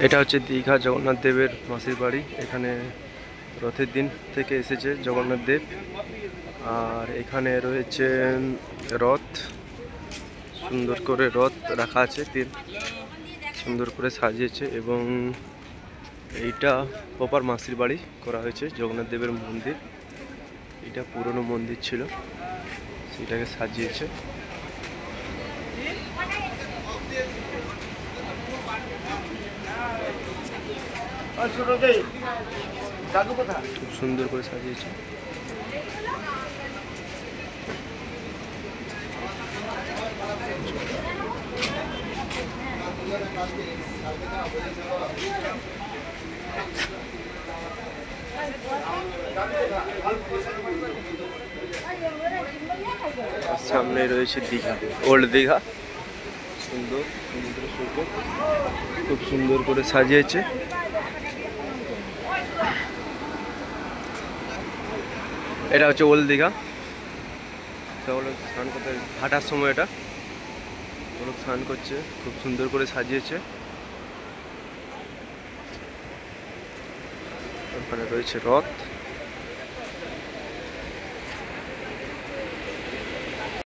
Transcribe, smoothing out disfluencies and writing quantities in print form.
এটা হচ্ছে দীঘা জগন্নাথ দেবের মাসির বাড়ি। এখানে রথের দিন থেকে এসেছে জগন্নাথ দেব। আর এখানে রয়েছে রথ, সুন্দর করে রথ রাখা আছে, তিন সুন্দর করে সাজিয়েছে। এবং এইটা প্রপার মাসির বাড়ি করা হয়েছে জগন্নাথ দেবের মন্দির। এটা পুরনো মন্দির ছিল, সেটাকে সাজিয়েছে। খুব সুন্দর করে সাজিয়েছে। সামনে রয়েছে দীঘা, ওল্ড দীঘা, সুন্দর সমুদ্র সৈকত, খুব সুন্দর করে সাজিয়েছে। এটা হচ্ছে ওল্ড দীঘা। সকলে স্নান করতে ভাটার সময় এটা লোক স্নান করছে, খুব সুন্দর করে সাজিয়েছে। ওখানে রয়েছে রথ।